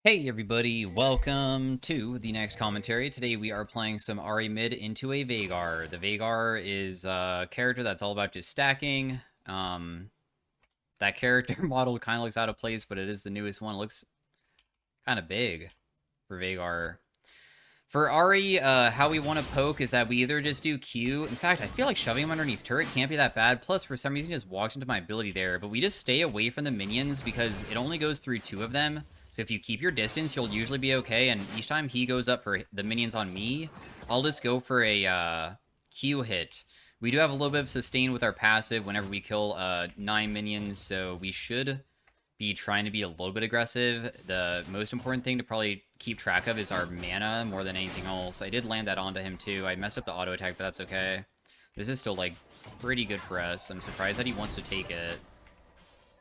Hey everybody, welcome to the next commentary. Today we are playing some Ahri mid into a Veigar. The Veigar is a character that's all about just stacking. That character model kind of looks out of place, but it is the newest one. It looks kind of big for Veigar. For Ahri, how we want to poke is that we either just do Q. In fact, I feel like shoving him underneath turret can't be that bad. Plus, for some reason, he just walks into my ability there. But we just stay away from the minions because it only goes through 2 of them. So if you keep your distance, you'll usually be okay. And each time he goes up for the minions on me, I'll just go for a Q hit. We do have a little bit of sustain with our passive whenever we kill 9 minions, so we should be trying to be a little bit aggressive. The most important thing to probably keep track of is our mana more than anything else. I did land that onto him too. I messed up the auto attack, but that's okay. This is still like pretty good for us. I'm surprised that he wants to take it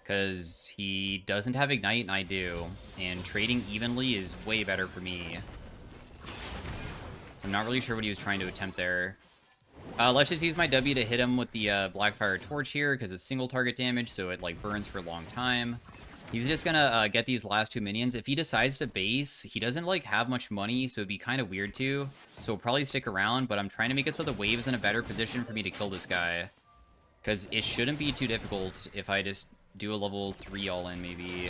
because he doesn't have ignite and I do, and trading evenly is way better for me. So I'm not really sure what he was trying to attempt there. Let's just use my W to hit him with the Blackfire Torch here because it's single target damage, so it like burns for a long time. He's just gonna get these last 2 minions. If he decides to base, he doesn't like have much money, so it'd be kind of weird to. So we'll probably stick around, but I'm trying to make it so the wave is in a better position for me to kill this guy. Because it shouldn't be too difficult if I just do a level 3 all-in, maybe.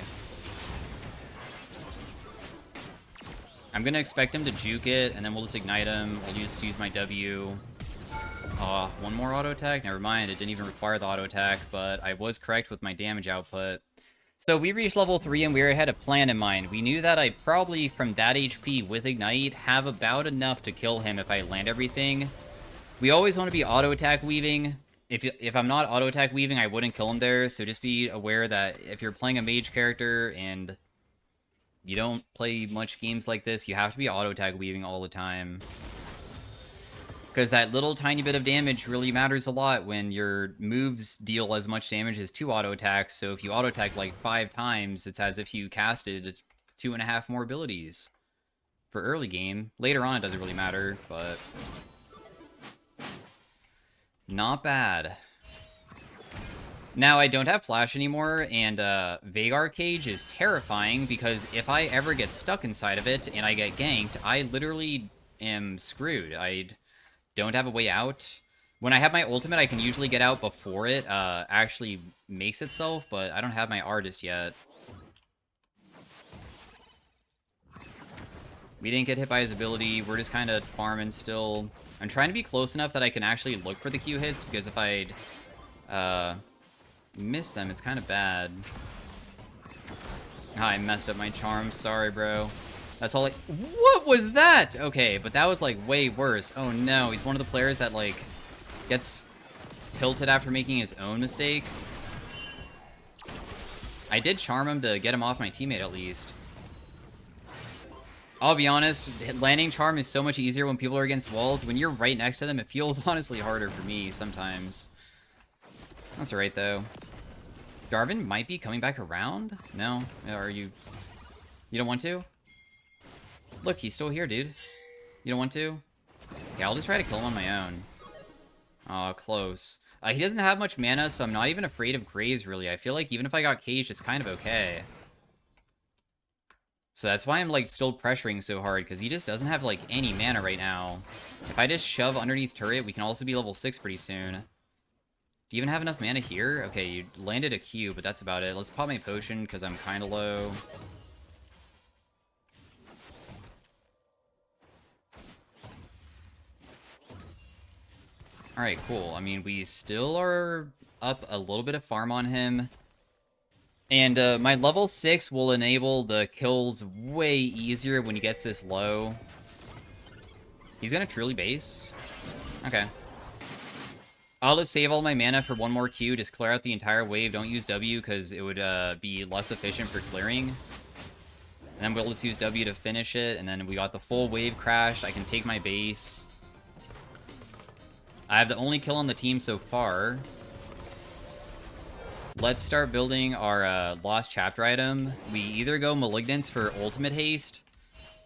I'm gonna expect him to juke it, and then we'll just ignite him. I'll just use my W. One more auto attack? Never mind, it didn't even require the auto attack, but I was correct with my damage output. So we reached level 3 and we had a plan in mind. We knew that I'd probably, from that HP with Ignite, have about enough to kill him if I land everything. We always want to be auto-attack weaving. If I'm not auto-attack weaving, I wouldn't kill him there, so just be aware that if you're playing a mage character and you don't play much games like this, you have to be auto-attack weaving all the time. Because that little tiny bit of damage really matters a lot when your moves deal as much damage as 2 auto attacks. So if you auto attack like 5 times, it's as if you casted 2.5 more abilities for early game. Later on, it doesn't really matter, but not bad. Now, I don't have flash anymore, and Veigar Cage is terrifying because if I ever get stuck inside of it and I get ganked, I literally am screwed. I don't have a way out. When I have my ultimate, I can usually get out before it actually makes itself, but I don't have my artist yet. We didn't get hit by his ability. We're just kind of farming still. I'm trying to be close enough that I can actually look for the Q hits, because if I'd miss them, it's kind of bad. I messed up my charm. Sorry, bro. That's all, like, what was that? Okay, but that was, like, way worse. Oh, no, he's one of the players that, like, gets tilted after making his own mistake. I did charm him to get him off my teammate, at least. I'll be honest, landing charm is so much easier when people are against walls. When you're right next to them, it feels honestly harder for me sometimes. That's alright, though. Jarvan might be coming back around? No? Are you... You don't want to? Look, he's still here, dude. You don't want to? Yeah, I'll just try to kill him on my own. Aw, close. He doesn't have much mana, so I'm not even afraid of Graves, really. I feel like even if I got caged, it's kind of okay. So that's why I'm, like, still pressuring so hard, because he just doesn't have, like, any mana right now. If I just shove underneath turret, we can also be level 6 pretty soon. Do you even have enough mana here? Okay, you landed a Q, but that's about it. Let's pop my potion, because I'm kind of low. Alright, cool. I mean, we still are up a little bit of farm on him. And my level 6 will enable the kills way easier when he gets this low. He's gonna truly base? Okay. I'll just save all my mana for one more Q, just clear out the entire wave. Don't use W, because it would be less efficient for clearing. And then we'll just use W to finish it, and then we got the full wave crashed. I can take my base. I have the only kill on the team so far. Let's start building our Lost Chapter item. We either go Malignance for ultimate haste,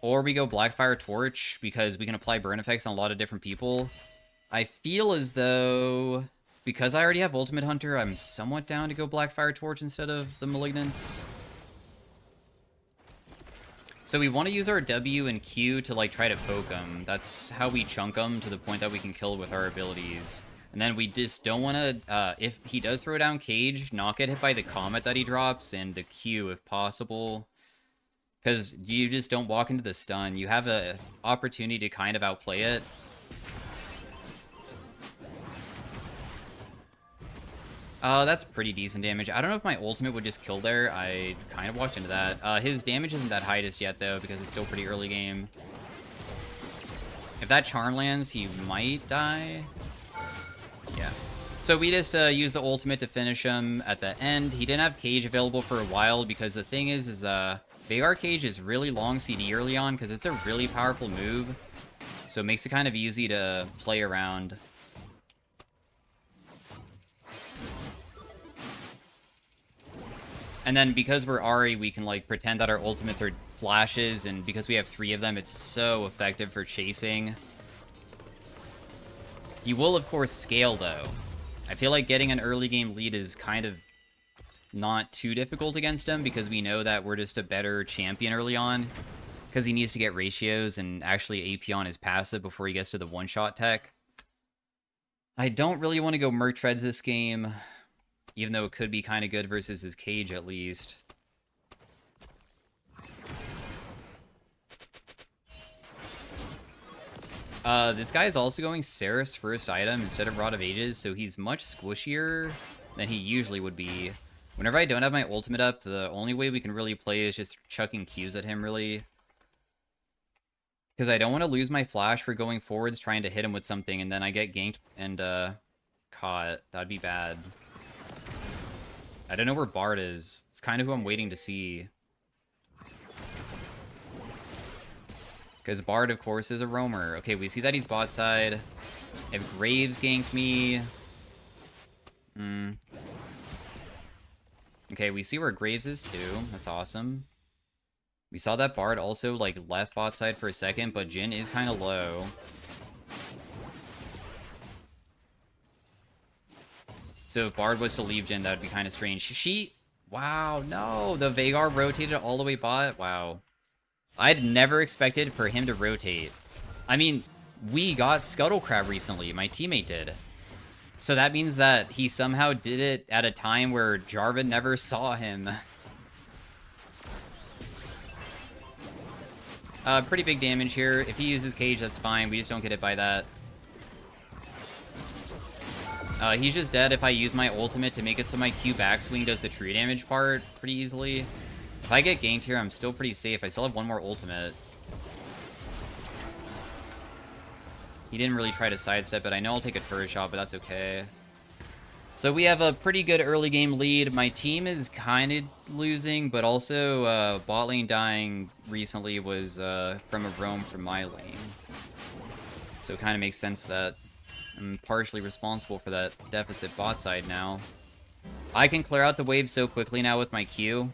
or we go Blackfire Torch, because we can apply burn effects on a lot of different people. I feel as though, because I already have Ultimate Hunter, I'm somewhat down to go Blackfire Torch instead of the Malignance. So we want to use our W and Q to, like, try to poke him. That's how we chunk him to the point that we can kill with our abilities. And then we just don't want to, if he does throw down Cage, not get hit by the Comet that he drops, and the Q if possible. Because you just don't walk into the stun. You have a opportunity to kind of outplay it. That's pretty decent damage. I don't know if my ultimate would just kill there. I kind of walked into that. His damage isn't that high just yet, though, because it's still pretty early game. If that charm lands, he might die. Yeah. So we just used the ultimate to finish him at the end. He didn't have Cage available for a while, because the thing is Veigar Cage is really long CD early on, because it's a really powerful move. So it makes it kind of easy to play around. And then because we're Ahri, we can, like, pretend that our ultimates are flashes, and because we have 3 of them, it's so effective for chasing. You will, of course, scale, though. I feel like getting an early game lead is kind of not too difficult against him, because we know that we're just a better champion early on, because he needs to get ratios and actually AP on his passive before he gets to the one-shot tech. I don't really want to go Merc Treads this game, even though it could be kind of good versus his Cage, at least. This guy is also going Seraph's first item instead of Rod of Ages, so he's much squishier than he usually would be. Whenever I don't have my ultimate up, the only way we can really play is just chucking Qs at him, really. Because I don't want to lose my flash for going forwards trying to hit him with something, and then I get ganked and caught. That'd be bad. I don't know where Bard is. It's kind of who I'm waiting to see. Because Bard, of course, is a roamer. Okay, we see that he's bot side. If Graves ganked me... Okay, we see where Graves is, too. That's awesome. We saw that Bard also, like, left bot side for a second, but Jhin is kind of low. So if Bard was to leave Jhin, that would be kind of strange. Wow, no! The Veigar rotated all the way bot? Wow. I'd never expected for him to rotate. I mean, we got Scuttle Crab recently. My teammate did. So that means that he somehow did it at a time where Jarvan never saw him. Pretty big damage here. If he uses Cage, that's fine. We just don't get hit by that. He's just dead if I use my ultimate to make it so my Q backswing does the true damage part pretty easily. If I get ganked here, I'm still pretty safe. I still have one more ultimate. He didn't really try to sidestep it. I know I'll take a turret shot, but that's okay. So we have a pretty good early game lead. My team is kind of losing, but also bot lane dying recently was from a roam from my lane. So it kind of makes sense that I'm partially responsible for that deficit bot side now. I can clear out the wave so quickly now with my Q.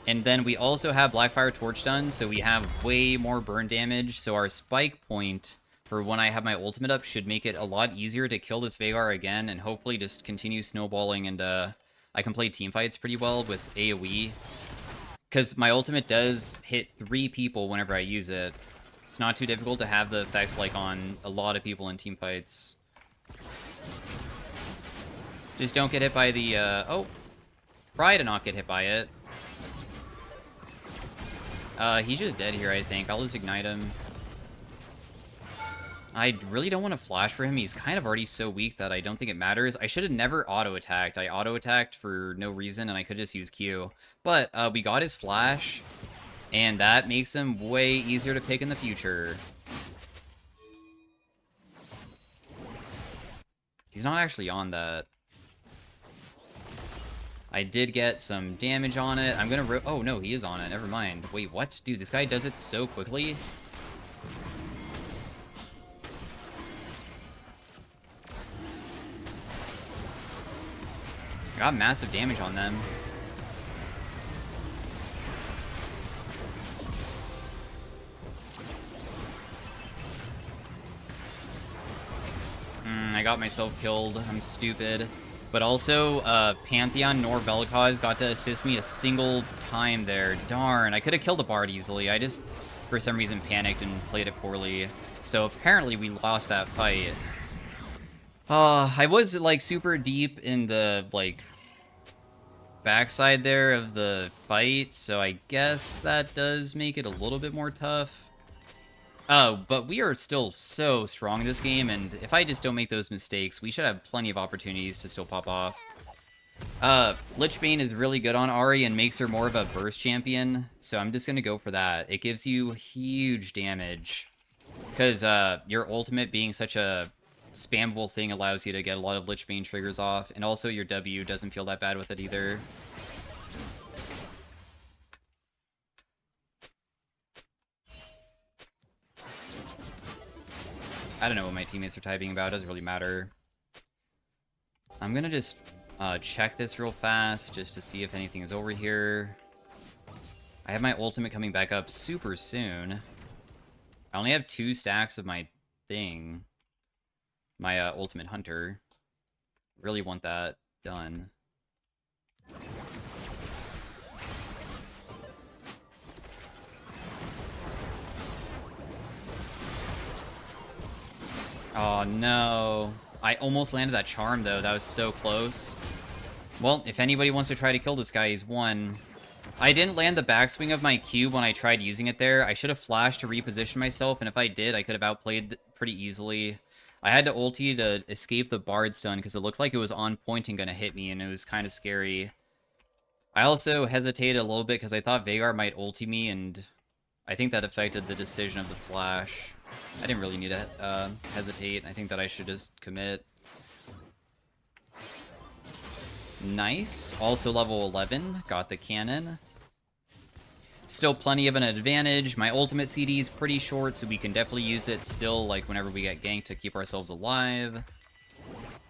And then we also have Blackfire Torch done, so we have way more burn damage. So our spike point for when I have my ultimate up should make it a lot easier to kill this Veigar again, and hopefully just continue snowballing, and I can play teamfights pretty well with AoE. Because my ultimate does hit 3 people whenever I use it. It's not too difficult to have the effect like on a lot of people in teamfights. Just don't get hit by the, oh. Try to not get hit by it. He's just dead here, I think. I'll just ignite him. I really don't want to flash for him. He's kind of already so weak that I don't think it matters. I should have never auto-attacked. I auto-attacked for no reason, and I could just use Q. But, we got his flash, and that makes him way easier to pick in the future. He's not actually on that. I did get some damage on it. I'm gonna oh, no, he is on it. Never mind. Wait, what? Dude, this guy does it so quickly. I got massive damage on them. I got myself killed. I'm stupid. But also, Pantheon nor Vel'Koz got to assist me a single time there. Darn, I could have killed the Bard easily. I just, for some reason, panicked and played it poorly. So apparently we lost that fight. I was, like, super deep in the, like, backside there of the fight, so I guess that does make it a little bit more tough. Oh, but we are still so strong this game, and if I just don't make those mistakes, we should have plenty of opportunities to still pop off. Lichbane is really good on Ahri and makes her more of a burst champion, so I'm just gonna go for that. It gives you huge damage, because your ultimate being such a spammable thing allows you to get a lot of Lichbane triggers off, and also your W doesn't feel that bad with it either. I don't know what my teammates are typing about, it doesn't really matter. I'm gonna just check this real fast, just to see if anything is over here. I have my ultimate coming back up super soon. I only have 2 stacks of my thing. My ultimate hunter. Really want that done. Oh no. I almost landed that charm though, that was so close. Well, if anybody wants to try to kill this guy, he's won. I didn't land the backswing of my cube when I tried using it there. I should have flashed to reposition myself, and if I did, I could have outplayed pretty easily. I had to ulti to escape the Bard stun because it looked like it was on point and going to hit me, and it was kind of scary. I also hesitated a little bit because I thought Veigar might ulti me, and I think that affected the decision of the flash. I didn't really need to hesitate. I think that I should just commit. Nice. Also level 11. Got the cannon. Still plenty of an advantage. My ultimate CD is pretty short, so we can definitely use it still, like, whenever we get ganked to keep ourselves alive.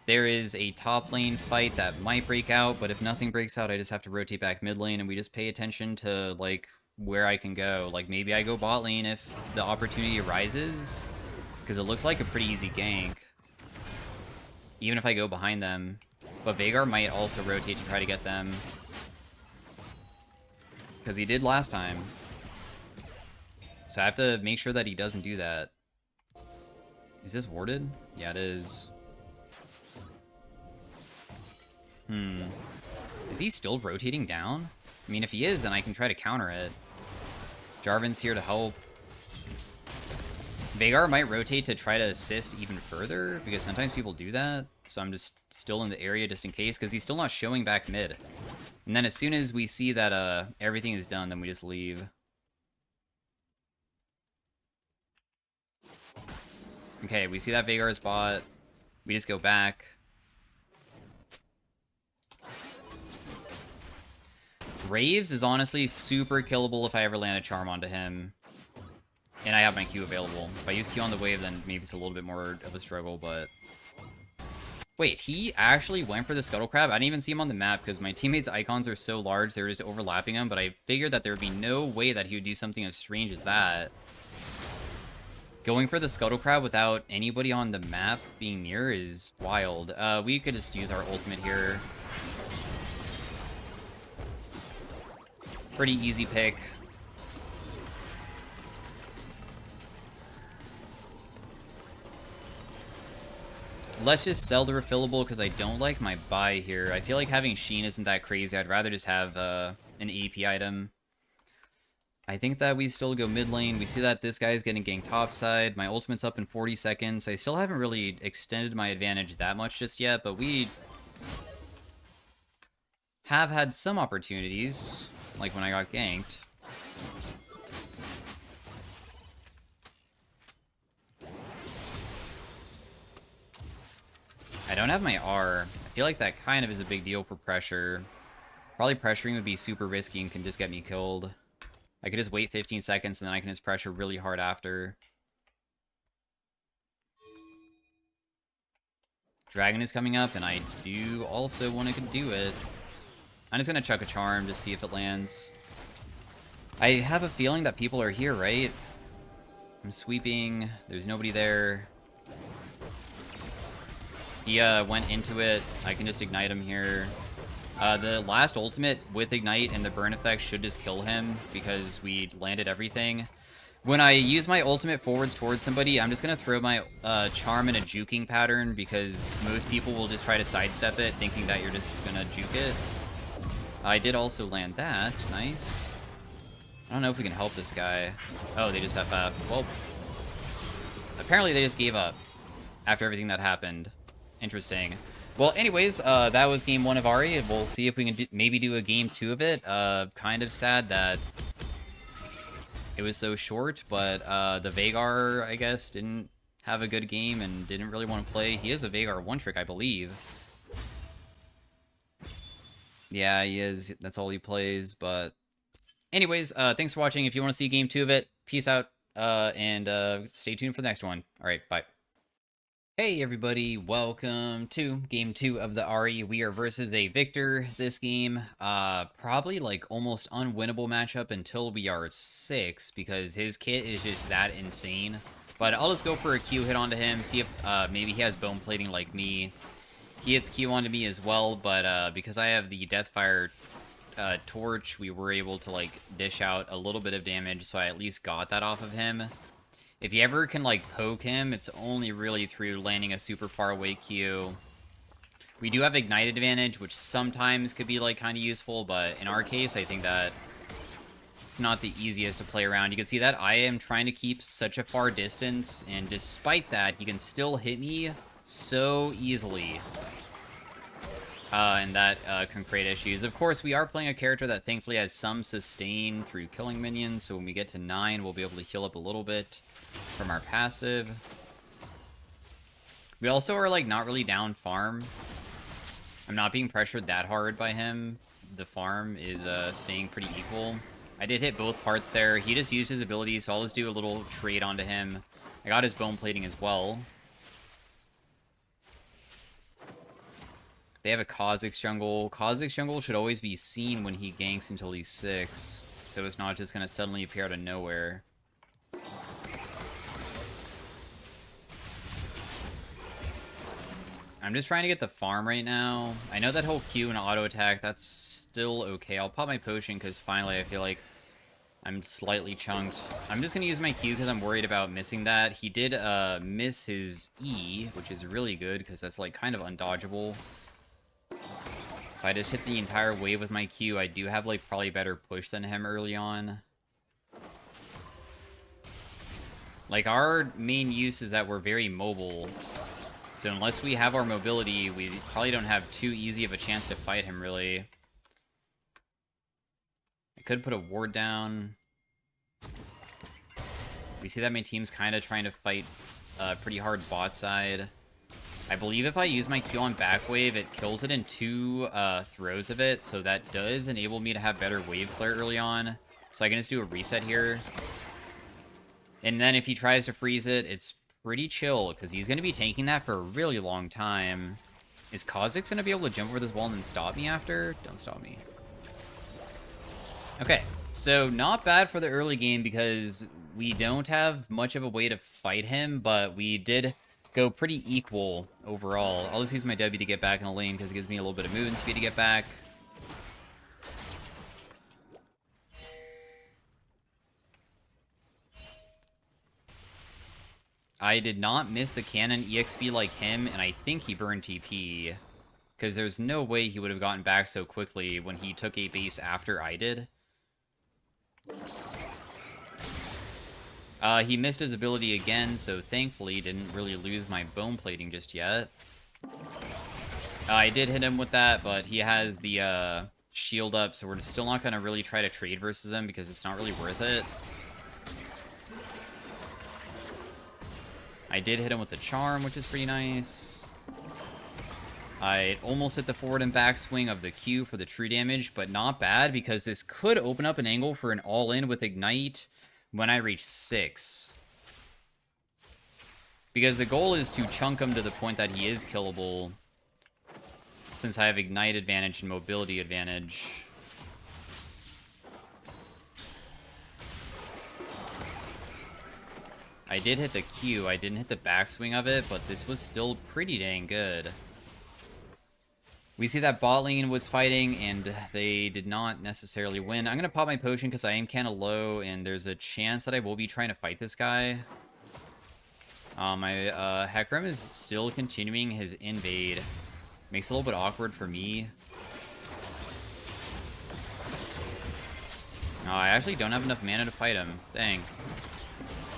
There is a top lane fight that might break out, but if nothing breaks out, I just have to rotate back mid lane, and we just pay attention to, like, where I can go. Like, maybe I go bot lane if the opportunity arises, because it looks like a pretty easy gank, even if I go behind them. But Veigar might also rotate to try to get them, because he did last time. So I have to make sure that he doesn't do that. Is this warded? Yeah, it is. Is he still rotating down? I mean, if he is, then I can try to counter it. Jarvan's here to help. Veigar might rotate to try to assist even further, because sometimes people do that. So I'm just still in the area just in case, because he's still not showing back mid. And then as soon as we see that everything is done, then we just leave. Okay, we see that Veigar's bot. We just go back. Graves is honestly super killable if I ever land a charm onto him. And I have my Q available. If I use Q on the wave, then maybe it's a little bit more of a struggle, but... Wait, he actually went for the Scuttle Crab? I didn't even see him on the map because my teammates' icons are so large, they were just overlapping him, but I figured that there would be no way that he would do something as strange as that. Going for the Scuttle Crab without anybody on the map being near is wild. We could just use our ultimate here. Pretty easy pick. Let's just sell the refillable because I don't like my buy here. I feel like having Sheen isn't that crazy. I'd rather just have an AP item. I think that we still go mid lane. We see that this guy is getting ganked topside. My ultimate's up in 40 seconds. I still haven't really extended my advantage that much just yet, but we have had some opportunities, like when I got ganked. I don't have my R. I feel like that kind of is a big deal for pressure. Probably pressuring would be super risky and can just get me killed. I could just wait 15 seconds and then I can just pressure really hard after. Dragon is coming up and I do also want to do it. I'm just going to chuck a charm to see if it lands. I have a feeling that people are here, right? I'm sweeping. There's nobody there. He went into it. I can just ignite him here. The last ultimate with ignite and the burn effect should just kill him because we landed everything. When I use my ultimate forwards towards somebody, I'm just going to throw my charm in a juking pattern because most people will just try to sidestep it thinking that you're just going to juke it. I did also land that. Nice. I don't know if we can help this guy. Oh, they just FF. Well, apparently they just gave up after everything that happened. Interesting. Well, anyways, that was game 1 of Ahri. We'll see if we can maybe do a game 2 of it. Kind of sad that it was so short, but the Veigar, I guess, didn't have a good game and didn't really want to play. He is a Veigar one-trick, I believe. Yeah, he is. That's all he plays, but... Anyways, thanks for watching. If you want to see game 2 of it, peace out, and stay tuned for the next one. Alright, bye. Hey everybody, welcome to game 2 of the Ahri. We are versus a Victor this game. Probably like almost unwinnable matchup until we are 6 because his kit is just that insane. But I'll just go for a Q hit onto him, see if maybe he has bone plating like me. He hits Q onto me as well, but because I have the Deathfire torch, we were able to like dish out a little bit of damage, so I at least got that off of him. If you ever can, like, poke him, it's only really through landing a super far away Q. We do have Ignite advantage, which sometimes could be, like, kind of useful, but in our case, I think that it's not the easiest to play around. You can see that I am trying to keep such a far distance, and despite that, he can still hit me so easily. And that can create issues. Of course, we are playing a character that thankfully has some sustain through killing minions, so when we get to 9, we'll be able to heal up a little bit from our passive. We also are, like, not really down farm. I'm not being pressured that hard by him. The farm is staying pretty equal. I did hit both parts there. He just used his ability, so I'll just do a little trade onto him. I got his bone plating as well. They have a Kha'Zix jungle. Kha'Zix jungle should always be seen when he ganks until he's 6, so it's not just going to suddenly appear out of nowhere. I'm just trying to get the farm right now. I know that whole Q and auto attack, that's still okay. I'll pop my potion because finally I feel like I'm slightly chunked. I'm just going to use my Q because I'm worried about missing that. He did miss his E, which is really good because that's like kind of undodgeable. If I just hit the entire wave with my Q, I do have, like, probably better push than him early on. Like, our main use is that we're very mobile. So unless we have our mobility, we probably don't have too easy of a chance to fight him, really. I could put a ward down. We see that my team's kind of trying to fight pretty hard bot side. I believe if I use my Q on back wave, it kills it in 2 throws of it, so that does enable me to have better wave clear early on. So I can just do a reset here. And then if he tries to freeze it, it's pretty chill, because he's going to be tanking that for a really long time. Is Kha'Zix going to be able to jump over this wall and then stop me after? Don't stop me. Okay, so not bad for the early game, because we don't have much of a way to fight him, but we did go pretty equal overall. I'll just use my W to get back in the lane because it gives me a little bit of movement speed to get back. I did not miss the cannon EXP like him, and I think he burned TP. Because there's no way he would have gotten back so quickly when he took a base after I did. He missed his ability again, so thankfully didn't really lose my bone plating just yet. I did hit him with that, but he has the shield up, so we're still not going to really try to trade versus him because it's not really worth it. I did hit him with the charm, which is pretty nice. I almost hit the forward and back swing of the Q for the true damage, but not bad because this could open up an angle for an all-in with Ignite when I reach 6. Because the goal is to chunk him to the point that he is killable, since I have Ignite advantage and mobility advantage. I I did hit the Q. I didn't hit the backswing of it, but this was still pretty dang good. We see that bot lane was fighting, and they did not necessarily win. I'm going to pop my potion because I am kind of low, and there's a chance that I will be trying to fight this guy. My Hecarim is still continuing his invade. Makes it a little bit awkward for me. Oh, I actually don't have enough mana to fight him. Dang.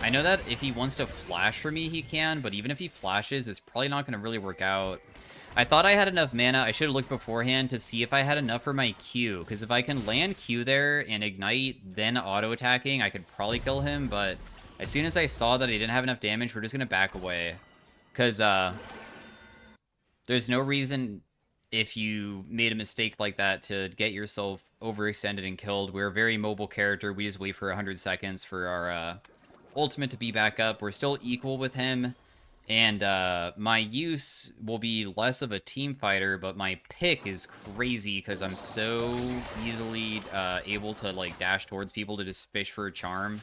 I know that if he wants to flash for me, he can, but even if he flashes, it's probably not going to really work out. I thought I had enough mana. I should have looked beforehand to see if I had enough for my Q, because if I can land Q there and ignite, then auto-attacking, I could probably kill him, but as soon as I saw that I didn't have enough damage, we're just going to back away. Because there's no reason, if you made a mistake like that, to get yourself overextended and killed. We're a very mobile character. We just wait for 100 seconds for our ultimate to be back up. We're still equal with him. And my use will be less of a team fighter, but my pick is crazy because I'm so easily able to like dash towards people to just fish for a charm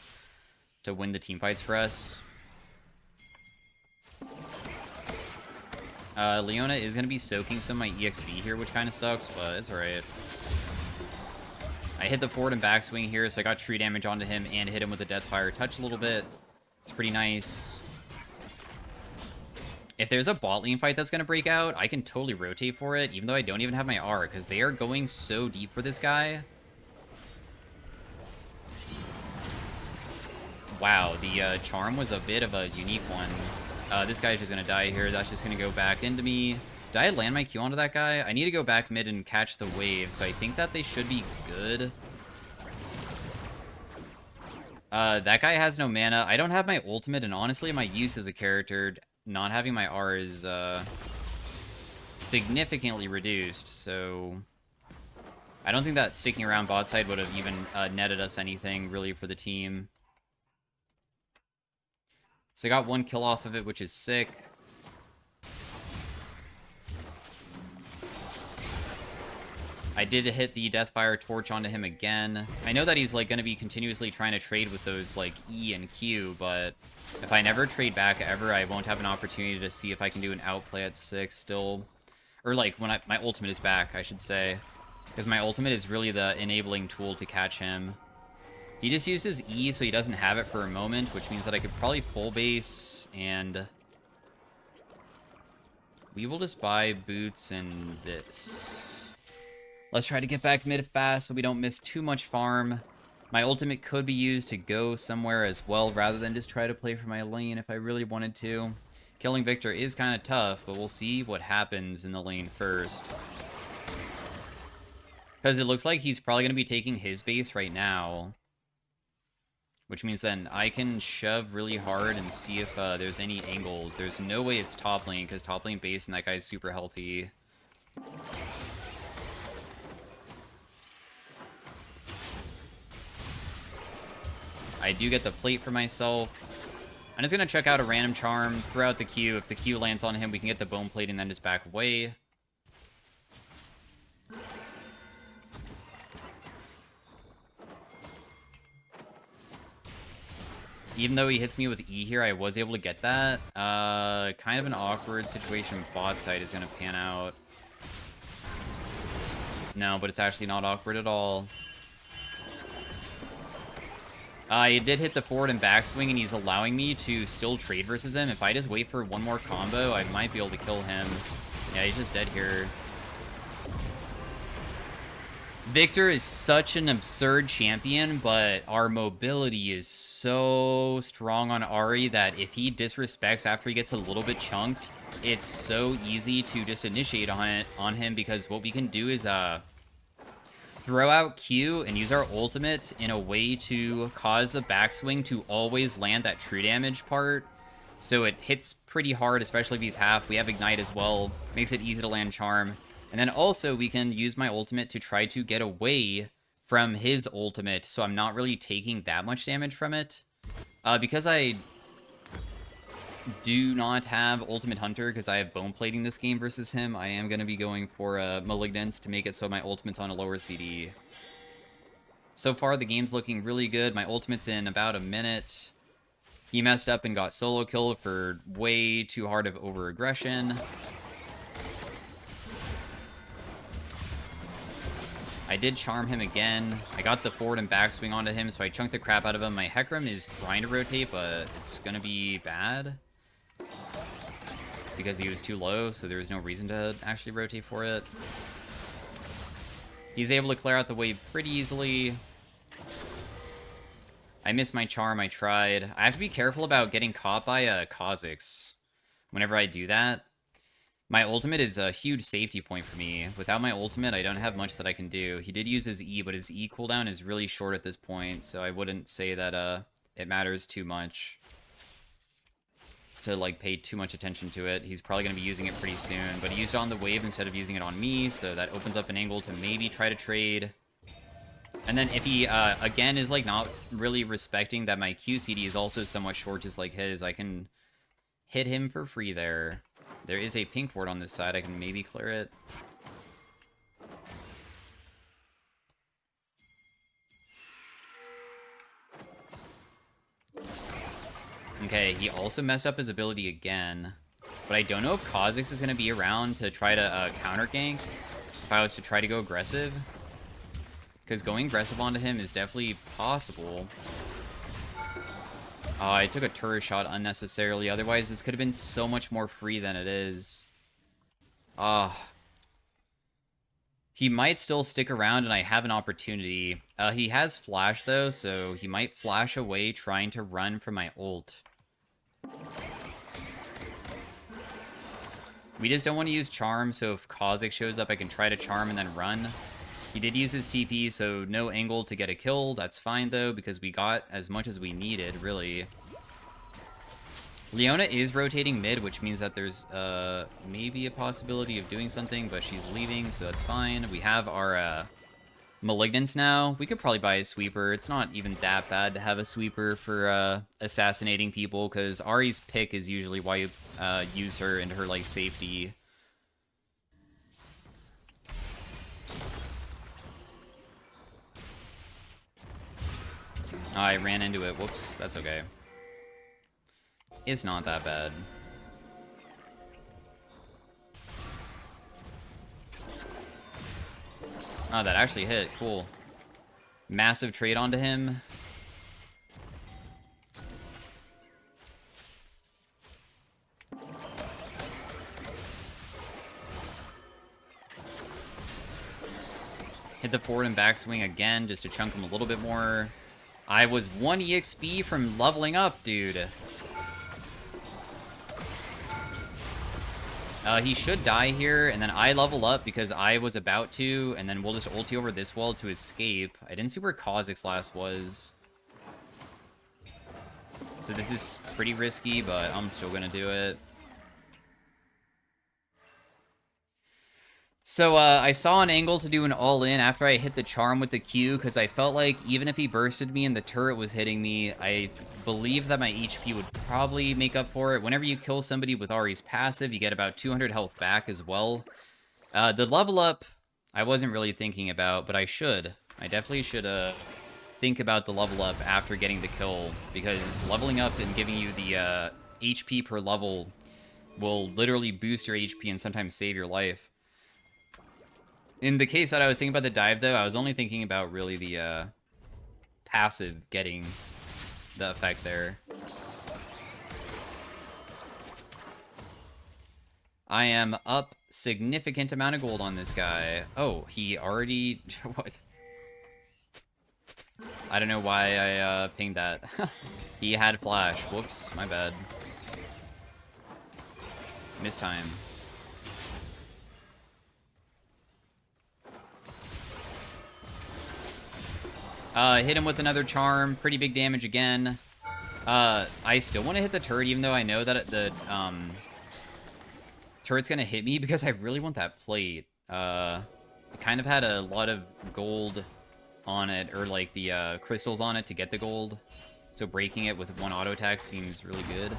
to win the team fights for us. Leona is going to be soaking some of my EXP here, which kind of sucks, but it's alright. I hit the forward and backswing here, so I got tree damage onto him and hit him with a Deathfire Touch a little bit. It's pretty nice. If there's a bot lane fight that's going to break out, I can totally rotate for it, even though I don't even have my R, because they are going so deep for this guy. Wow, the charm was a bit of a unique one. This guy's just going to die here. That's just going to go back into me. Did I land my Q onto that guy? I need to go back mid and catch the wave, so I think that they should be good. That guy has no mana. I don't have my ultimate, and honestly, my use as a character, not having my R is significantly reduced, so I don't think that sticking around bot side would have even netted us anything, really, for the team. So I got one kill off of it, which is sick. I did hit the Deathfire Torch onto him again. I know that he's like going to be continuously trying to trade with those like E and Q, but if I never trade back ever, I won't have an opportunity to see if I can do an outplay at 6 still. Or like when my ultimate is back, I should say. Because my ultimate is really the enabling tool to catch him. He just used his E, so he doesn't have it for a moment, which means that I could probably full base, and we will just buy boots and this. Let's try to get back mid fast so we don't miss too much farm. My ultimate could be used to go somewhere as well, rather than just try to play for my lane if I really wanted to. Killing Victor is kind of tough, but we'll see what happens in the lane first. Because it looks like he's probably going to be taking his base right now. Which means then I can shove really hard and see if there's any angles. There's no way it's top lane, because top lane base and that guy's super healthy. I do get the plate for myself. I'm just going to check out a random charm, throw out the Q. If the Q lands on him, we can get the bone plate and then just back away. Even though he hits me with E here, I was able to get that. Kind of an awkward situation. Bot side is going to pan out. No, but it's actually not awkward at all. He did hit the forward and backswing, and he's allowing me to still trade versus him. If I just wait for one more combo, I might be able to kill him. Yeah, he's just dead here. Victor is such an absurd champion, but our mobility is so strong on Ahri that if he disrespects after he gets a little bit chunked, it's so easy to just initiate on him, because what we can do is throw out Q and use our ultimate in a way to cause the backswing to always land that true damage part. So it hits pretty hard, especially if he's half. We have Ignite as well. Makes it easy to land Charm. And then also we can use my ultimate to try to get away from his ultimate, so I'm not really taking that much damage from it. Because I do not have Ultimate Hunter, because I have Bone Plating this game versus him, I am going to be going for Malignance to make it so my ultimate's on a lower CD. So far, the game's looking really good. My ultimate's in about a minute. He messed up and got solo killed for way too hard of over-aggression. I did charm him again. I got the forward and backswing onto him, so I chunked the crap out of him. My Hecarim is trying to rotate, but it's gonna be bad. Because he was too low, so there was no reason to actually rotate for it. He's able to clear out the wave pretty easily. I missed my charm, I tried. I have to be careful about getting caught by Kha'Zix whenever I do that. My ultimate is a huge safety point for me. Without my ultimate, I don't have much that I can do. He did use his E, but his E cooldown is really short at this point, so I wouldn't say that it matters too much to like pay too much attention to it. He's probably going to be using it pretty soon, but he used it on the wave instead of using it on me, so that opens up an angle to maybe try to trade. And then if he, again, is like not really respecting that my QCD is also somewhat short just like his, I can hit him for free there. There is a pink ward on this side. I can maybe clear it. Okay, he also messed up his ability again. But I don't know if Kha'Zix is going to be around to try to counter gank if I was to try to go aggressive. Because going aggressive onto him is definitely possible. I took a turret shot unnecessarily. Otherwise, this could have been so much more free than it is. He might still stick around, and I have an opportunity. He has flash, though, so he might flash away trying to run from my ult. We just don't want to use charm, so if Kha'Zix shows up, I can try to charm and then run. He did use his TP, so no angle to get a kill. That's fine, though, because we got as much as we needed, really. Leona is rotating mid, which means that there's maybe a possibility of doing something, but she's leaving, so that's fine. We have our Malignance now. We could probably buy a sweeper. It's not even that bad to have a sweeper for assassinating people, because Ahri's pick is usually why you use her into her, like, safety. I ran into it. Whoops. That's okay. It's not that bad. Oh, that actually hit. Cool. Massive trade onto him. Hit the forward and backswing again just to chunk him a little bit more. I was 1 EXP from leveling up, dude. He should die here, and then I level up because I was about to, and then we'll just ulti over this wall to escape. I didn't see where Kha'Zix last was. So this is pretty risky, but I'm still gonna do it. So, I saw an angle to do an all-in after I hit the charm with the Q, because I felt like even if he bursted me and the turret was hitting me, I believe that my HP would probably make up for it. Whenever you kill somebody with Ahri's passive, you get about 200 health back as well. The level up, I wasn't really thinking about, but I should. I definitely should, think about the level up after getting the kill, because leveling up and giving you the, HP per level will literally boost your HP and sometimes save your life. In the case that I was thinking about the dive, though, I was only thinking about really the passive getting the effect there. I am up significant amount of gold on this guy. Oh, he already... What? I don't know why I pinged that. He had flash. Whoops, my bad. Missed time. Hit him with another charm. Pretty big damage again. I still want to hit the turret, even though I know that the turret's gonna hit me, because I really want that plate. It kind of had a lot of gold on it, or like the crystals on it to get the gold. So breaking it with one auto attack seems really good.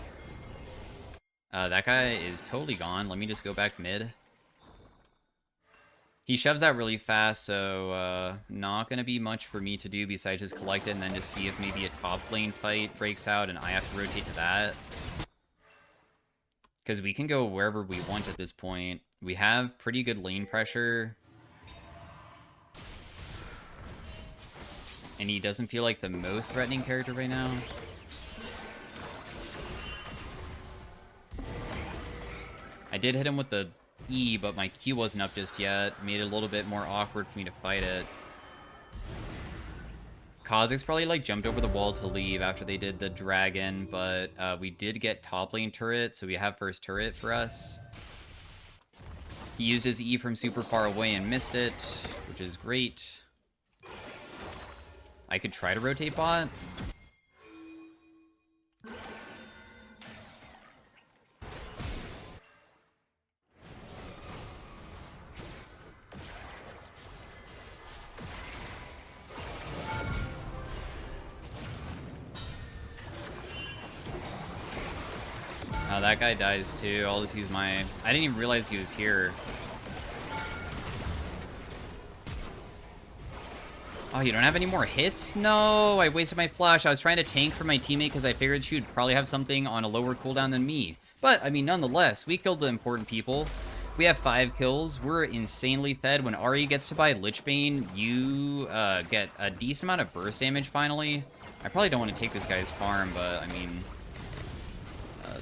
That guy is totally gone. Let me just go back mid. He shoves out really fast, so not going to be much for me to do besides just collect it and then just see if maybe a top lane fight breaks out and I have to rotate to that. Because we can go wherever we want at this point. We have pretty good lane pressure. And he doesn't feel like the most threatening character right now. I did hit him with the E, but my Q wasn't up just yet. Made it a little bit more awkward for me to fight it. Kha'Zix probably like jumped over the wall to leave after they did the dragon, but we did get top lane turret, so we have first turret for us. He used his E from super far away and missed it, which is great. I could try to rotate bot. Oh, that guy dies too. I'll just use my... I didn't even realize he was here. Oh, you don't have any more hits? No, I wasted my flash. I was trying to tank for my teammate because I figured she would probably have something on a lower cooldown than me. But, I mean, nonetheless, we killed the important people. We have 5 kills. We're insanely fed. When Ahri gets to buy Lichbane, you get a decent amount of burst damage finally. I probably don't want to take this guy's farm, but, I mean...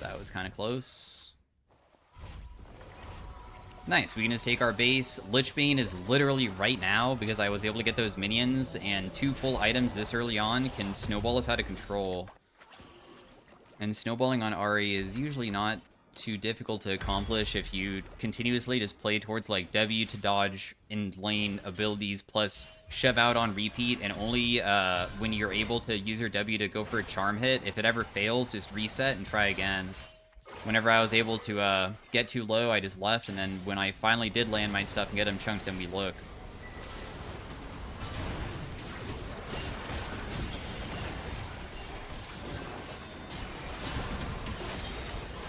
that was kind of close. Nice, we can just take our base. Lichbane is literally right now, because I was able to get those minions, and 2 full items this early on can snowball us out of control. And snowballing on Ahri is usually not too difficult to accomplish if you continuously just play towards like W to dodge in lane abilities plus shove out on repeat, and only when you're able to use your W to go for a charm hit. If it ever fails, just reset and try again. Whenever I was able to get too low, I just left, and then when I finally did land my stuff and get them chunked, then we look.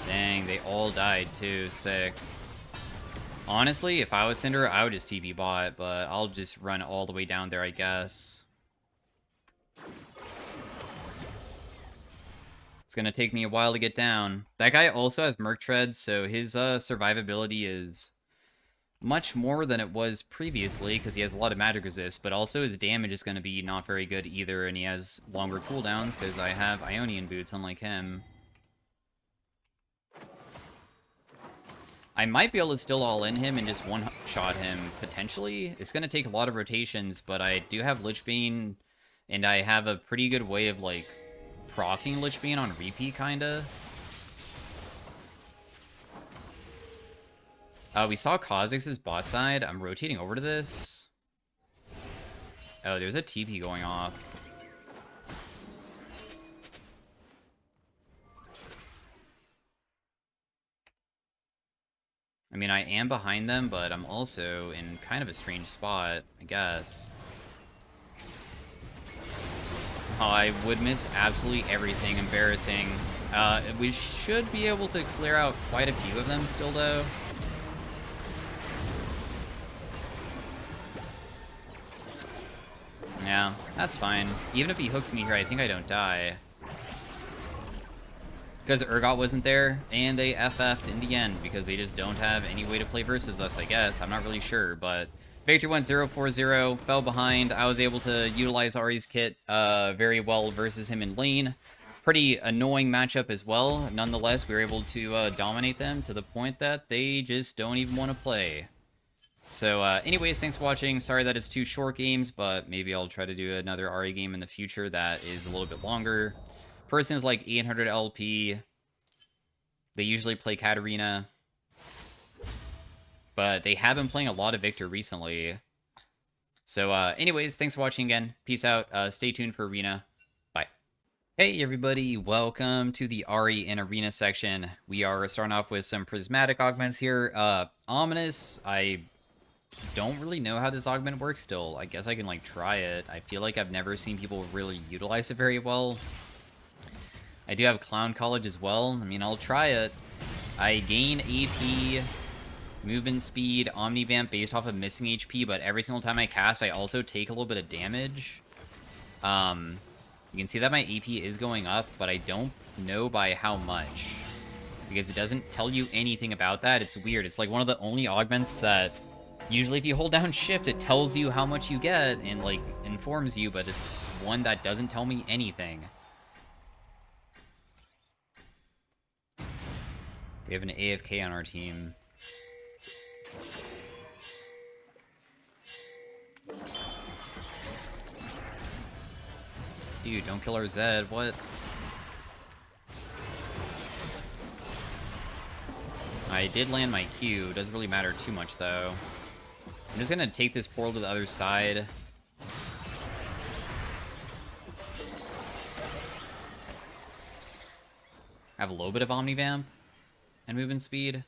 Dang, they all died too. Sick. Honestly, if I was Cinder, I would just TP bot, but I'll just run all the way down there, I guess. It's gonna take me a while to get down. That guy also has Merc Treads, so his survivability is much more than it was previously, because he has a lot of magic resist, but also his damage is gonna be not very good either, and he has longer cooldowns, because I have Ionian boots, unlike him. I might be able to still all in him and just one-shot him, potentially. It's going to take a lot of rotations, but I do have Lichbane, and I have a pretty good way of, like, proccing Lichbane on repeat, kinda. We saw Kha'Zix's bot side. I'm rotating over to this. Oh, there's a TP going off. I mean, I am behind them, but I'm also in kind of a strange spot, I guess. Oh, I would miss absolutely everything. Embarrassing. We should be able to clear out quite a few of them still, though. Yeah, that's fine. Even if he hooks me here, I think I don't die. Because Urgot wasn't there, and they FF'd in the end, because they just don't have any way to play versus us, I guess. I'm not really sure, but Victor went 0-4-0, fell behind. I was able to utilize Ahri's kit very well versus him in lane. Pretty annoying matchup as well. Nonetheless, we were able to dominate them to the point that they just don't even want to play. So anyways, thanks for watching. Sorry that it's 2 short games, but maybe I'll try to do another Ahri game in the future that is a little bit longer. Person is like 800 LP. They usually play Katarina. But they have been playing a lot of Victor recently. So anyways, thanks for watching again. Peace out. Stay tuned for Arena. Bye. Hey everybody, welcome to the Ahri and Arena section. We are starting off with some prismatic augments here. Ominous, I don't really know how this augment works still. I guess I can like try it. I feel like I've never seen people really utilize it very well. I do have Clown College as well. I mean, I'll try it. I gain AP movement speed, Omnivamp based off of missing HP, but every single time I cast, I also take a little bit of damage. You can see that my AP is going up, but I don't know by how much, because it doesn't tell you anything about that. It's weird. It's like one of the only augments that usually if you hold down shift, it tells you how much you get and, like, informs you, but it's one that doesn't tell me anything. We have an AFK on our team. Dude, don't kill our Zed. What? I did land my Q. Doesn't really matter too much, though. I'm just gonna take this portal to the other side. I have a little bit of Omnivamp and movement speed.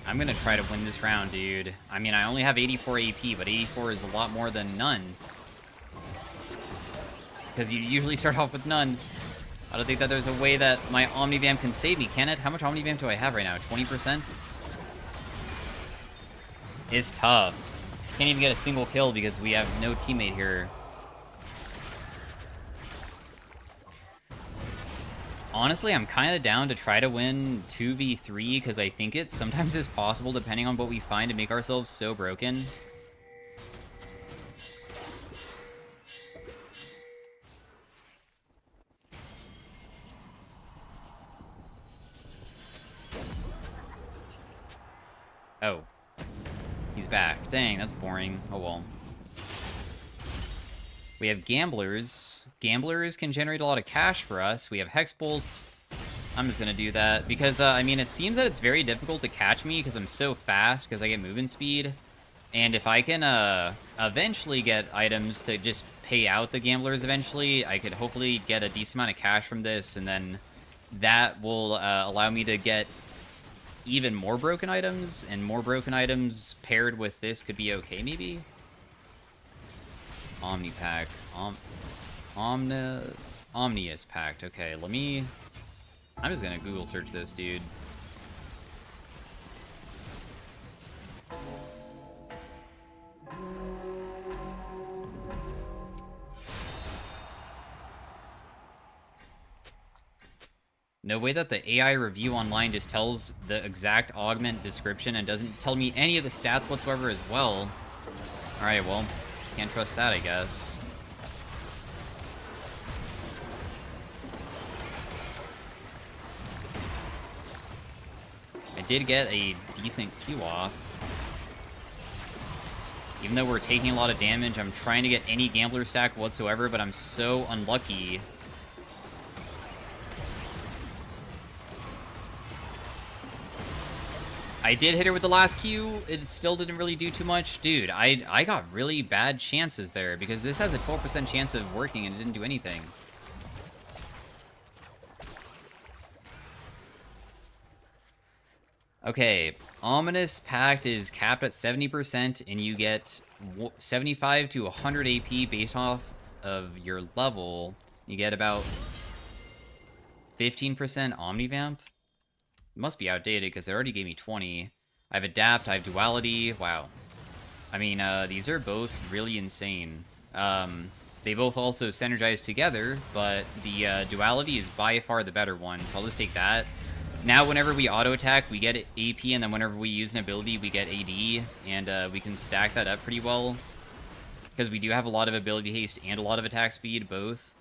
I'm gonna try to win this round, dude. I mean, I only have 84 AP, but 84 is a lot more than none. Because you usually start off with none. I don't think that there's a way that my Omnivamp can save me, can it? How much Omnivamp do I have right now? 20%? It's tough. Can't even get a single kill because we have no teammate here. Honestly, I'm kind of down to try to win 2v3 because I think it sometimes is possible, depending on what we find, to make ourselves so broken. Oh. He's back. Dang, that's boring. Oh well. We have Gamblers. Gamblers can generate a lot of cash for us. We have Hexbolt. I'm just going to do that because, I mean, it seems that it's very difficult to catch me because I'm so fast because I get movement speed. And if I can eventually get items to just pay out the Gamblers eventually, I could hopefully get a decent amount of cash from this, and then that will allow me to get even more broken items, and more broken items paired with this could be okay, maybe? Omnipack. Omnius Pact. Okay, let me... I'm just gonna Google search this, dude. No way that the AI review online just tells the exact augment description and doesn't tell me any of the stats whatsoever as well. Alright, well, can't trust that, I guess. I did get a decent Q off. Even though we're taking a lot of damage, I'm trying to get any Gambler stack whatsoever, but I'm so unlucky. I did hit her with the last Q. It still didn't really do too much. Dude, I got really bad chances there because this has a 12% chance of working and it didn't do anything. Okay, Ominous Pact is capped at 70% and you get 75 to 100 AP based off of your level. You get about 15% Omnivamp. It must be outdated because it already gave me 20. I have Adapt, I have Duality. Wow. I mean, these are both really insane. They both also synergize together, but the Duality is by far the better one, so I'll just take that. Now, whenever we auto-attack, we get AP, and then whenever we use an ability, we get AD, and we can stack that up pretty well. Because we do have a lot of ability haste and a lot of attack speed, both.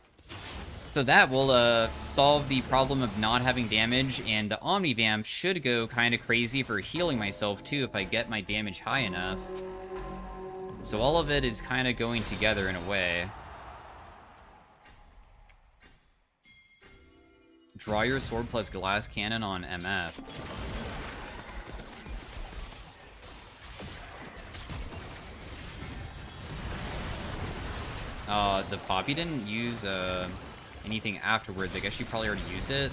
So that will solve the problem of not having damage, and the Omnivamp should go kind of crazy for healing myself, too, if I get my damage high enough. So all of it is kind of going together in a way. Draw your sword plus glass cannon on MF. The Poppy didn't use anything afterwards. I guess she probably already used it.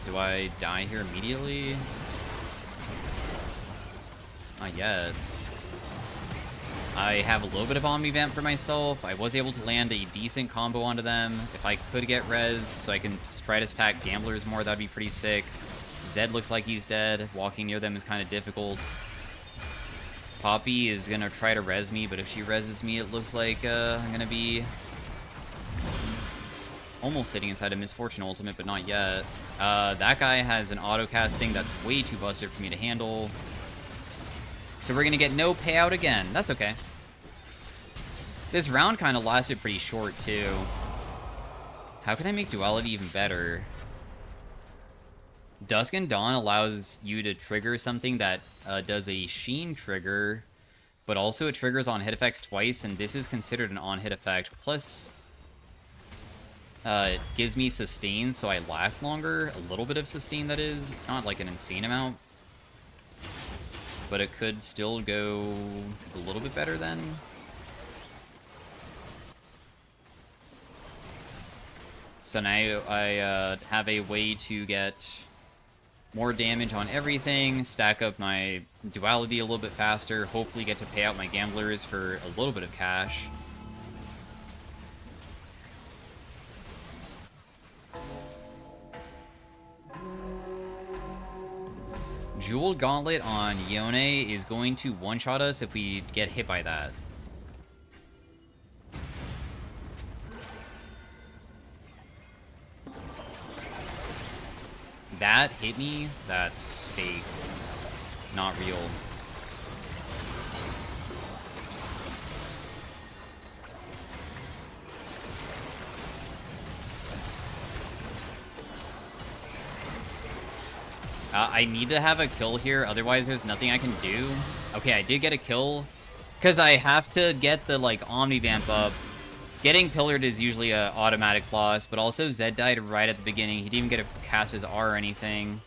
Do I die here immediately? Not yet. I have a little bit of Omni Vamp for myself. I was able to land a decent combo onto them. If I could get res, so I can try to stack Gamblers more, that'd be pretty sick. Zed looks like he's dead. Walking near them is kind of difficult. Poppy is going to try to res me, but if she reses me, it looks like I'm going to be almost sitting inside a Misfortune ultimate, but not yet. That guy has an autocast thing that's way too busted for me to handle. So we're going to get no payout again. That's okay. This round kind of lasted pretty short, too. How can I make Duality even better? Dusk and Dawn allows you to trigger something that does a Sheen trigger, but also it triggers on-hit effects twice, and this is considered an on-hit effect. Plus, it gives me sustain, so I last longer. A little bit of sustain, that is. It's not like an insane amount. But it could still go a little bit better then. So now I have a way to get more damage on everything, stack up my Duality a little bit faster, hopefully get to pay out my Gamblers for a little bit of cash. Jeweled Gauntlet on Yone is going to one-shot us if we get hit by that. That hit me? That's fake. Not real. I need to have a kill here, otherwise there's nothing I can do. Okay, I did get a kill, because I have to get the, like, Omni Vamp up. Getting pillared is usually an automatic loss, but also Zed died right at the beginning. He didn't even get to cast his R or anything.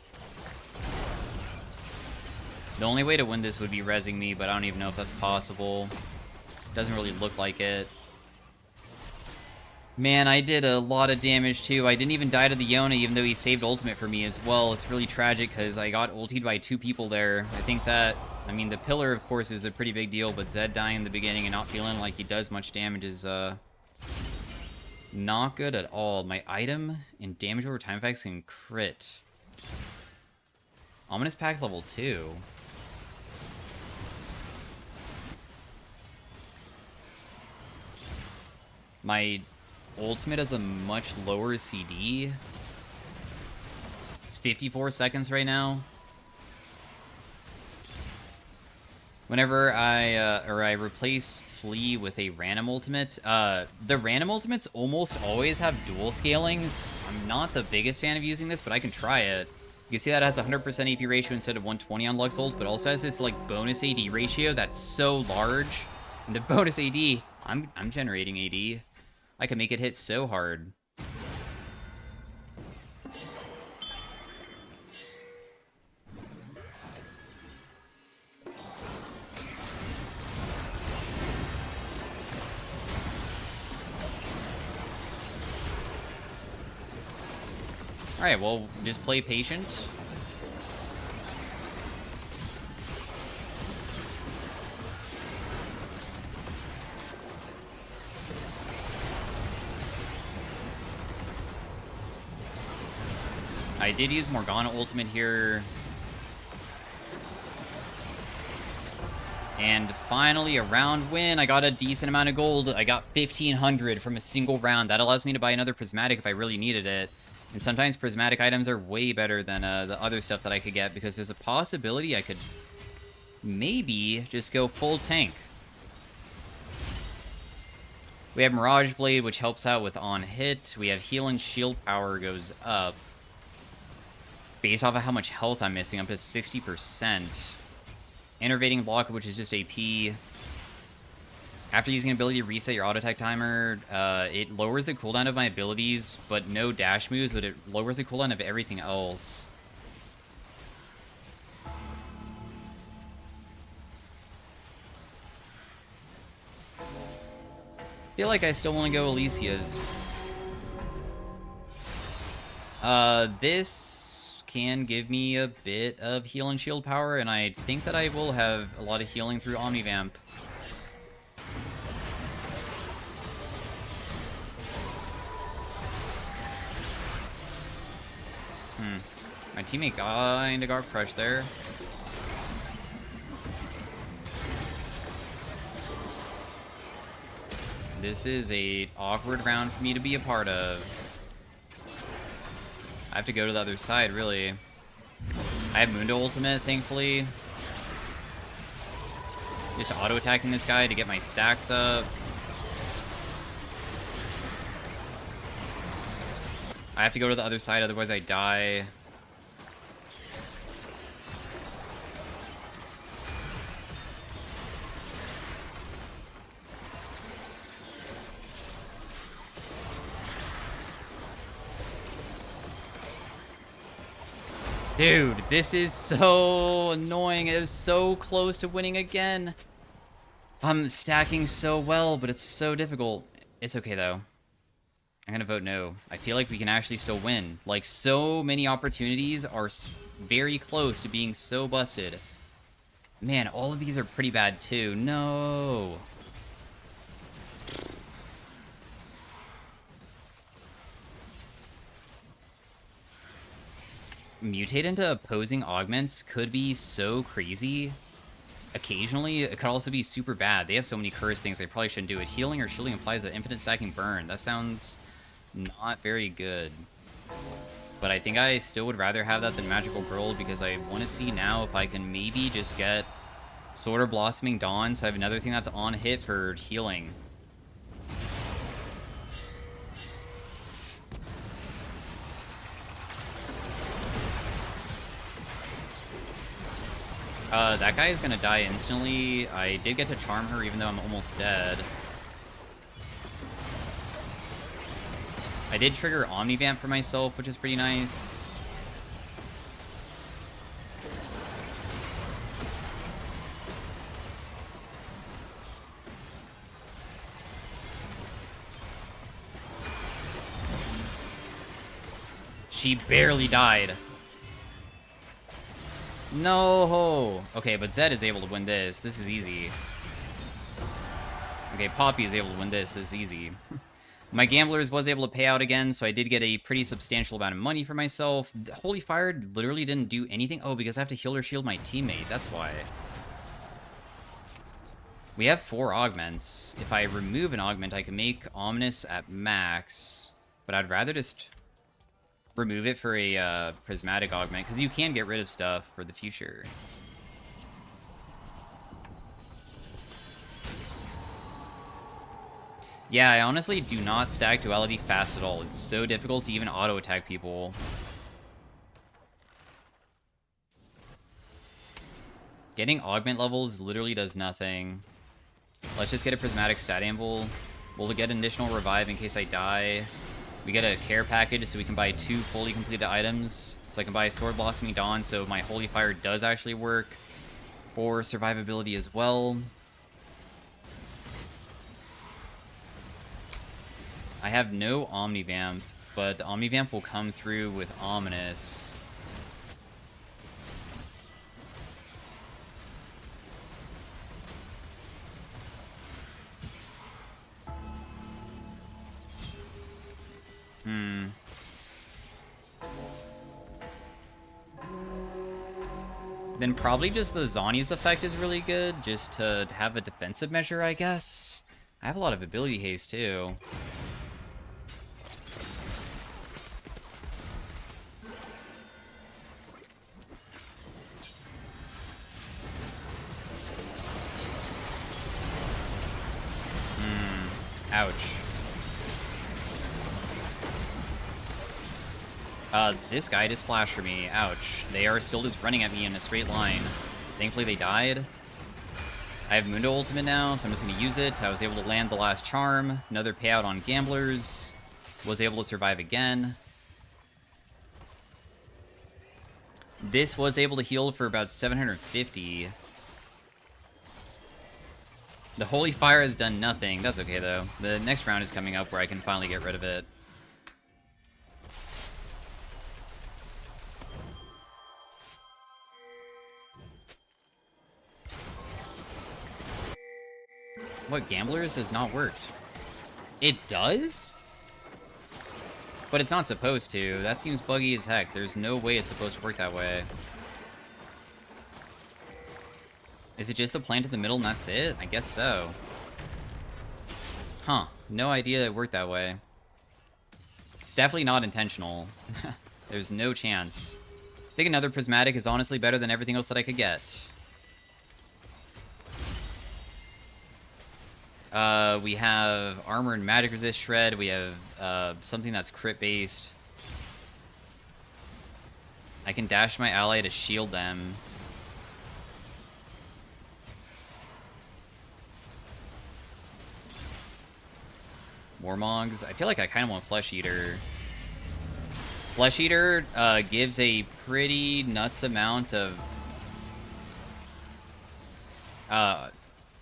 The only way to win this would be rezzing me, but I don't even know if that's possible. Doesn't really look like it. Man, I did a lot of damage, too. I didn't even die to the Yone, even though he saved ultimate for me as well. It's really tragic, because I got ultied by 2 people there. I think that, I mean, the pillar, of course, is a pretty big deal, but Zed dying in the beginning and not feeling like he does much damage is, not good at all. My item and damage over time effects can crit. Ominous Pact level 2. My ultimate has a much lower CD. It's 54 seconds right now. Whenever I replace Flea with a random ultimate, the random ultimates almost always have dual scalings. I'm not the biggest fan of using this, but I can try it. You can see that it has 100% AP ratio instead of 120 on Lux ult, but also has this like bonus AD ratio that's so large. And the bonus AD, I'm generating AD. I can make it hit so hard. Alright, well, just play patient. I did use Morgana ultimate here. And finally, a round win. I got a decent amount of gold. I got 1,500 from a single round. That allows me to buy another Prismatic if I really needed it. And sometimes Prismatic items are way better than the other stuff that I could get, because there's a possibility I could maybe just go full tank. We have Mirage Blade, which helps out with on-hit. We have Heal and Shield power goes up. Based off of how much health I'm missing, up to 60%. Enervating Block, which is just AP. After using an ability to reset your auto attack timer, it lowers the cooldown of my abilities, but no dash moves, but it lowers the cooldown of everything else. I feel like I still want to go Alicia's. This can give me a bit of heal and shield power, and I think that I will have a lot of healing through Omnivamp. My teammate kinda got crushed there. This is a awkward round for me to be a part of. I have to go to the other side, really. I have Mundo ultimate, thankfully. Just auto-attacking this guy to get my stacks up. I have to go to the other side, otherwise I die. Dude, this is so annoying. It was so close to winning again. I'm stacking so well, but it's so difficult. It's okay, though. I'm gonna vote no. I feel like we can actually still win. Like, so many opportunities are very close to being so busted. Man, all of these are pretty bad, too. No. Mutate into opposing augments could be so crazy. Occasionally, it could also be super bad. They have so many cursed things, they probably shouldn't do it. Healing or shielding applies an infinite stacking burn. That sounds not very good. But I think I still would rather have that than Magical Girl, because I want to see now if I can maybe just get Sword of Blossoming Dawn, so I have another thing that's on hit for healing. That guy is gonna die instantly. I did get to charm her even though I'm almost dead. I did trigger Omnivamp for myself, which is pretty nice. She barely died. No! Okay, but Zed is able to win this. This is easy. Okay, Poppy is able to win this. This is easy. My Gamblers was able to pay out again, so I did get a pretty substantial amount of money for myself. Holy Fire literally didn't do anything. Oh, because I have to heal or shield my teammate. That's why. We have 4 augments. If I remove an augment, I can make Ominous at max. But I'd rather just remove it for a prismatic augment, because you can get rid of stuff for the future. Yeah, I honestly do not stack duality fast at all. It's so difficult to even auto-attack people. Getting augment levels literally does nothing. Let's just get a prismatic stat anvil. We'll get an additional revive in case I die. We get a care package so we can buy 2 fully completed items. So I can buy Sword Blossoming Dawn so my Holy Fire does actually work for survivability as well. I have no Omnivamp, but the Omnivamp will come through with Ominous. Then probably just the Zani's effect is really good, just to have a defensive measure, I guess. I have a lot of ability haste, too. Ouch. This guy just flashed for me. Ouch. They are still just running at me in a straight line. Thankfully they died. I have Mundo ultimate now, so I'm just going to use it. I was able to land the last charm. Another payout on Gamblers. Was able to survive again. This was able to heal for about 750. The Holy Fire has done nothing. That's okay, though. The next round is coming up where I can finally get rid of it. What, Gamblers has not worked? It does? But it's not supposed to. That seems buggy as heck. There's no way it's supposed to work that way. Is it just a plant in the middle and that's it? I guess so. Huh. No idea it worked that way. It's definitely not intentional. There's no chance. I think another prismatic is honestly better than everything else that I could get. We have armor and magic resist shred. We have something that's crit based. I can dash my ally to shield them. Warmogs. I feel like I kind of want Flesh Eater. Flesh Eater gives a pretty nuts amount of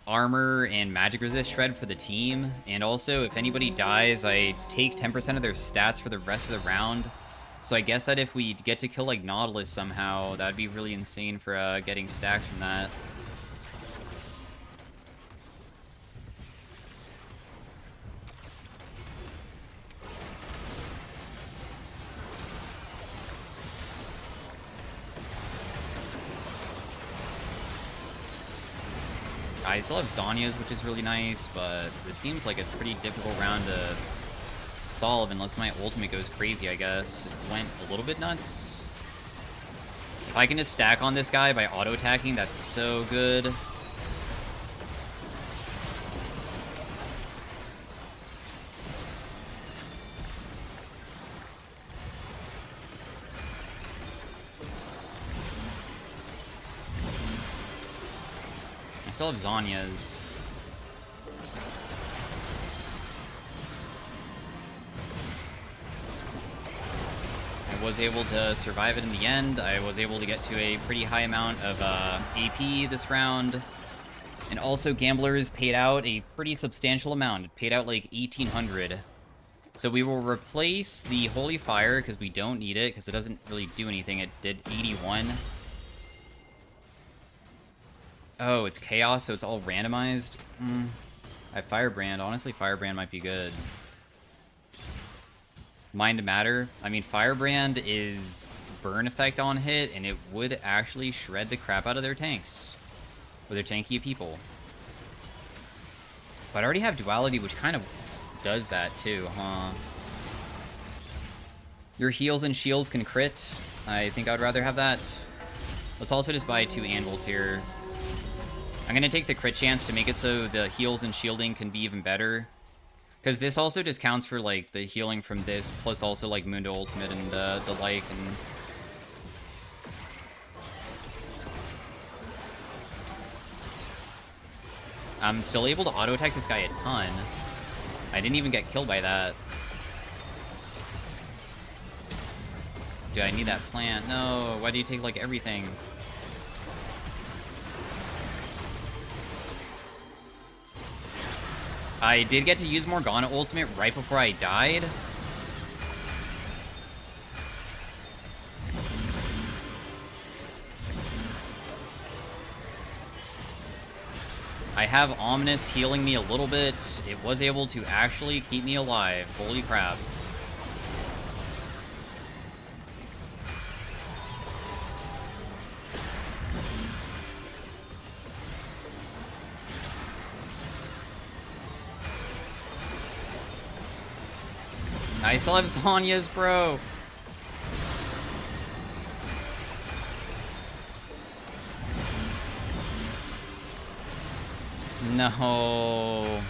armor and magic resist shred for the team. And also, if anybody dies, I take 10% of their stats for the rest of the round. So I guess that if we get to kill like Nautilus somehow, that'd be really insane for getting stacks from that. I still have Zhonya's, which is really nice, but this seems like a pretty difficult round to solve unless my ultimate goes crazy, I guess. It went a little bit nuts. If I can just stack on this guy by auto-attacking, that's so good. I still have Zhonya's. I was able to survive it in the end. I was able to get to a pretty high amount of AP this round. And also, Gamblers paid out a pretty substantial amount. It paid out like 1,800. So we will replace the Holy Fire because we don't need it because it doesn't really do anything. It did 81. Oh, it's Chaos, so it's all randomized? I have Firebrand. Honestly, Firebrand might be good. Mind to Matter. I mean, Firebrand is burn effect on hit, and it would actually shred the crap out of their tanks. Or their tankier people. But I already have Duality, which kind of does that too, huh? Your heals and shields can crit. I think I would rather have that. Let's also just buy 2 anvils here. I'm going to take the crit chance to make it so the heals and shielding can be even better. Because this also discounts for, like, the healing from this, plus also, like, Mundo Ultimate and the like, and... I'm still able to auto-attack this guy a ton. I didn't even get killed by that. Do I need that plant? No, why do you take, like, everything? I did get to use Morgana ultimate right before I died. I have Ominous healing me a little bit. It was able to actually keep me alive. Holy crap. I still have Zhonya's, bro. No.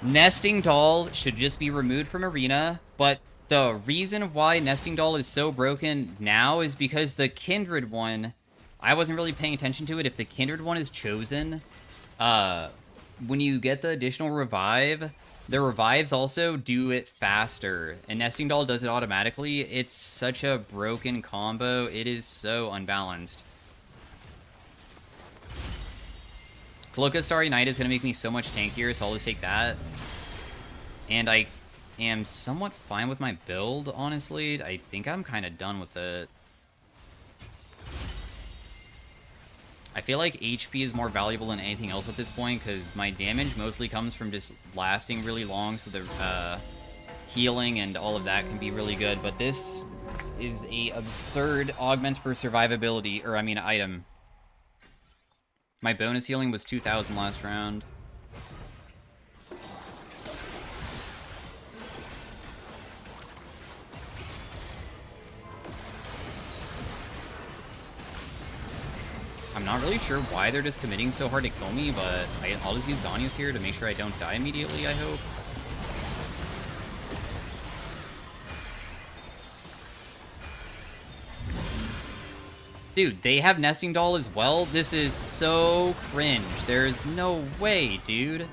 Nesting Doll should just be removed from Arena, but the reason why Nesting Doll is so broken now is because the Kindred one, I wasn't really paying attention to it. If the Kindred one is chosen, when you get the additional revive, the revives also do it faster, and Nesting Doll does it automatically. It's such a broken combo. It is so unbalanced. Cloaca Starry Night is going to make me so much tankier, so I'll just take that. And I am somewhat fine with my build, honestly. I think I'm kind of done with it. I feel like HP is more valuable than anything else at this point, because my damage mostly comes from just lasting really long, so the healing and all of that can be really good, but this is a absurd augment for survivability, or I mean item. My bonus healing was 2,000 last round. I'm not really sure why they're just committing so hard to kill me, but I'll just use Zhonya's here to make sure I don't die immediately, I hope. Dude, they have Nesting Doll as well? This is so cringe. There's no way, dude.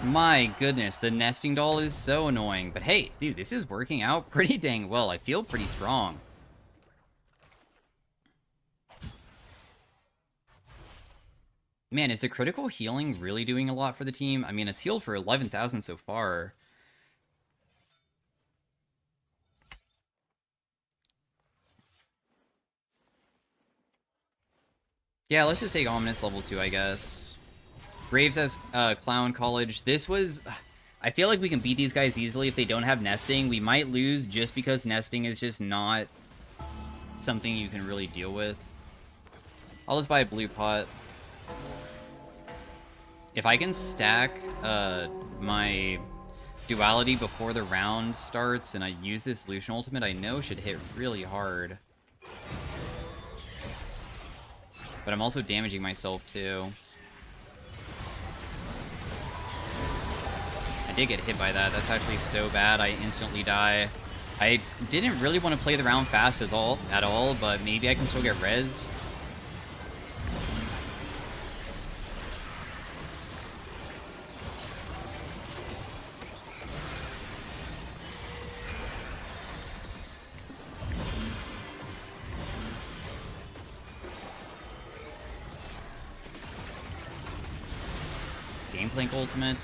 My goodness, the Nesting Doll is so annoying. But hey, dude, this is working out pretty dang well. I feel pretty strong. Man, is the critical healing really doing a lot for the team? I mean, it's healed for 11,000 so far. Yeah, let's just take Ominous level 2, I guess. Graves as Clown College. This was... I feel like we can beat these guys easily if they don't have nesting. We might lose just because nesting is just not something you can really deal with. I'll just buy a blue pot. If I can stack my duality before the round starts and I use this Lucian ultimate, I know should hit really hard. But I'm also damaging myself too. I did get hit by that. That's actually so bad. I instantly die. I didn't really want to play the round fast at all, but maybe I can still get rezzed. Gameplank ultimate.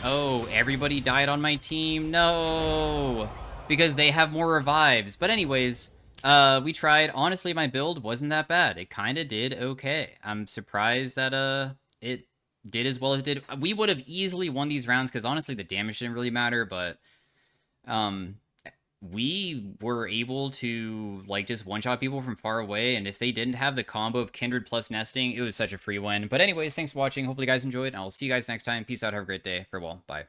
Oh, everybody died on my team? No! Because they have more revives. But anyways, we tried. Honestly, my build wasn't that bad. It kind of did okay. I'm surprised that it did as well as it did. We would have easily won these rounds because honestly the damage didn't really matter, but we were able to like just one-shot people from far away, and if they didn't have the combo of Kindred plus Nesting, it was such a free win. But anyways, thanks for watching. Hopefully you guys enjoyed, and I'll see you guys next time. Peace out. Have a great day. Farewell. Bye.